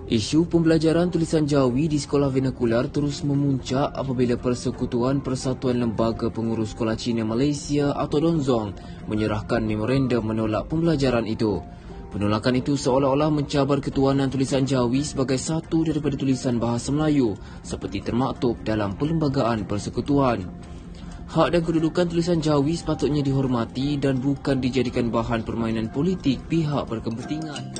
Isu pembelajaran tulisan Jawi di sekolah vernakular terus memuncak apabila Persekutuan Persatuan Lembaga Pengurus Sekolah Cina Malaysia atau DONZONG menyerahkan memorandum menolak pembelajaran itu. Penolakan itu seolah-olah mencabar ketuanan tulisan Jawi sebagai satu daripada tulisan bahasa Melayu seperti termaktub dalam Perlembagaan Persekutuan. Hak dan kedudukan tulisan Jawi sepatutnya dihormati dan bukan dijadikan bahan permainan politik pihak berkepentingan.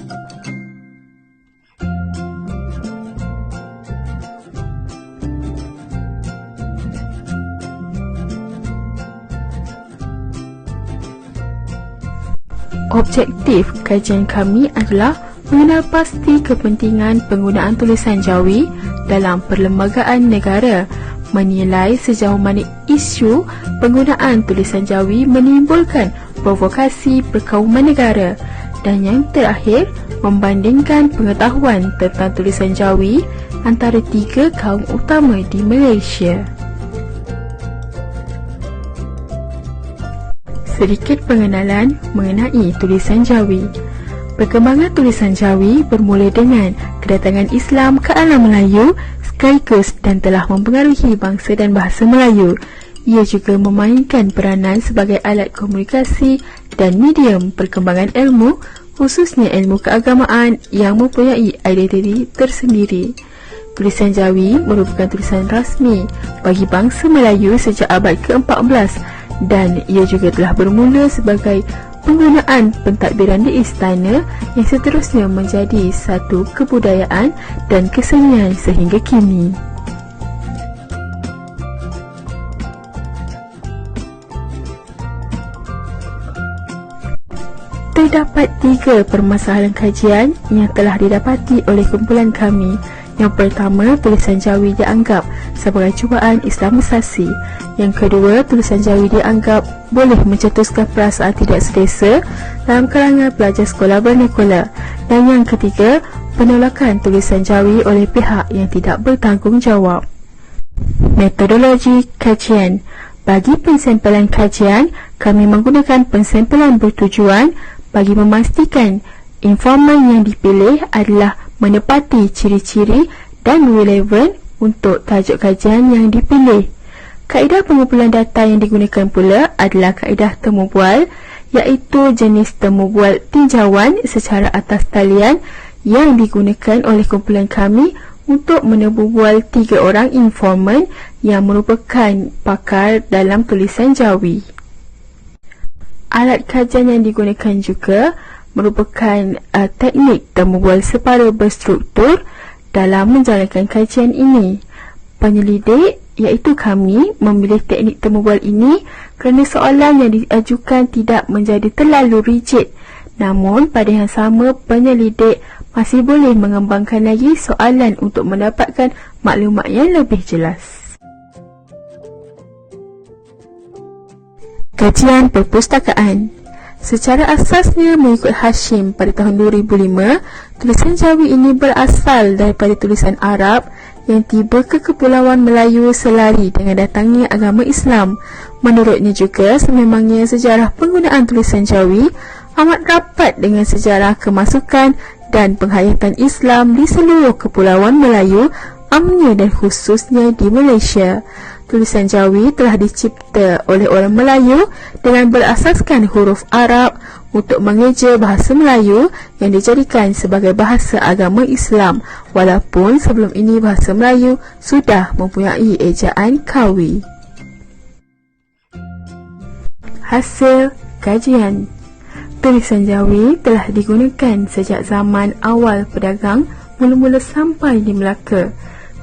Objektif kajian kami adalah mengenal pasti kepentingan penggunaan tulisan Jawi dalam perlembagaan negara, menilai sejauh mana isu penggunaan tulisan Jawi menimbulkan provokasi perkauman negara, dan yang terakhir, membandingkan pengetahuan tentang tulisan Jawi antara tiga kaum utama di Malaysia. Sedikit pengenalan mengenai tulisan Jawi. Perkembangan tulisan Jawi bermula dengan kedatangan Islam ke alam Melayu sekaligus dan telah mempengaruhi bangsa dan bahasa Melayu. Ia juga memainkan peranan sebagai alat komunikasi dan medium perkembangan ilmu, khususnya ilmu keagamaan yang mempunyai identiti tersendiri. Tulisan Jawi merupakan tulisan rasmi bagi bangsa Melayu sejak abad ke-14 dan ia juga telah bermula sebagai penggunaan pentadbiran di istana yang seterusnya menjadi satu kebudayaan dan kesenian sehingga kini. Terdapat 3 permasalahan kajian yang telah didapati oleh kumpulan kami. Yang pertama, tulisan Jawi dianggap sebagai cubaan Islamisasi. Yang kedua, tulisan Jawi dianggap boleh mencetuskan perasaan tidak selesa dalam kalangan pelajar sekolah vernakular. Dan yang ketiga, penolakan tulisan Jawi oleh pihak yang tidak bertanggungjawab. Metodologi kajian. Bagi pensampelan kajian, kami menggunakan pensampelan bertujuan bagi memastikan informan yang dipilih adalah menepati ciri-ciri dan relevan untuk tajuk kajian yang dipilih. Kaedah pengumpulan data yang digunakan pula adalah kaedah temu bual, iaitu jenis temu bual tinjauan secara atas talian yang digunakan oleh kumpulan kami untuk menemu bual 3 orang informan yang merupakan pakar dalam tulisan Jawi. Alat kajian yang digunakan juga merupakan teknik temu bual separa berstruktur dalam menjalankan kajian ini. Penyelidik, iaitu kami, memilih teknik temu bual ini kerana soalan yang diajukan tidak menjadi terlalu rigid. Namun, pada yang sama, penyelidik masih boleh mengembangkan lagi soalan untuk mendapatkan maklumat yang lebih jelas. Kajian perpustakaan. Secara asasnya mengikut Hashim pada tahun 2005, tulisan Jawi ini berasal daripada tulisan Arab yang tiba ke Kepulauan Melayu selari dengan datangnya agama Islam. Menurutnya juga, sememangnya sejarah penggunaan tulisan Jawi amat rapat dengan sejarah kemasukan dan penghayatan Islam di seluruh Kepulauan Melayu, amnya dan khususnya di Malaysia. Tulisan Jawi telah dicipta oleh orang Melayu dengan berasaskan huruf Arab untuk mengeja bahasa Melayu yang dijadikan sebagai bahasa agama Islam, walaupun sebelum ini bahasa Melayu sudah mempunyai ejaan Kawi. Hasil kajian. Tulisan Jawi telah digunakan sejak zaman awal pedagang mula-mula sampai di Melaka.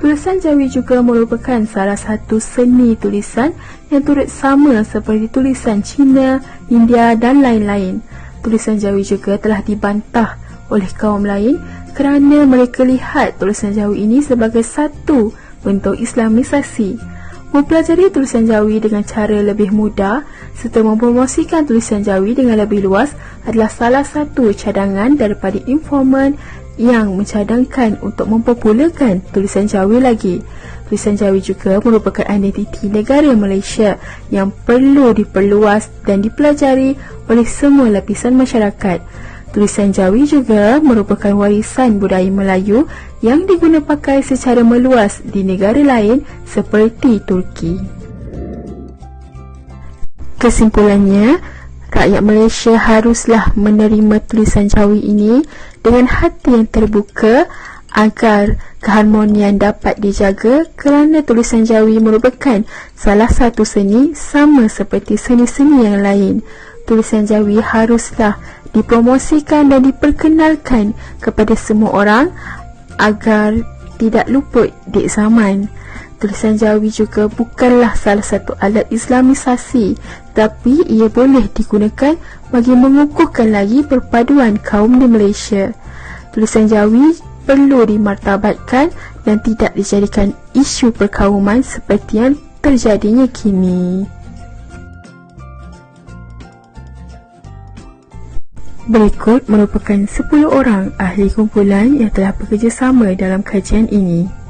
Tulisan Jawi juga merupakan salah satu seni tulisan yang turut sama seperti tulisan Cina, India dan lain-lain. Tulisan Jawi juga telah dibantah oleh kaum lain kerana mereka lihat tulisan Jawi ini sebagai satu bentuk Islamisasi. Mempelajari tulisan Jawi dengan cara lebih mudah serta mempromosikan tulisan Jawi dengan lebih luas adalah salah satu cadangan daripada informan yang mencadangkan untuk mempopularkan tulisan Jawi lagi. Tulisan Jawi juga merupakan identiti negara Malaysia yang perlu diperluas dan dipelajari oleh semua lapisan masyarakat. Tulisan Jawi juga merupakan warisan budaya Melayu yang diguna pakai secara meluas di negara lain seperti Turki. Kesimpulannya, rakyat Malaysia haruslah menerima tulisan Jawi ini dengan hati yang terbuka agar keharmonian dapat dijaga, kerana tulisan Jawi merupakan salah satu seni sama seperti seni-seni yang lain. Tulisan Jawi haruslah dipromosikan dan diperkenalkan kepada semua orang agar tidak luput di zaman. Tulisan Jawi juga bukanlah salah satu alat Islamisasi, tapi ia boleh digunakan bagi mengukuhkan lagi perpaduan kaum di Malaysia. Tulisan Jawi perlu dimartabatkan dan tidak dijadikan isu perkauman seperti yang terjadinya kini. Berikut merupakan 10 orang ahli kumpulan yang telah bekerjasama dalam kajian ini.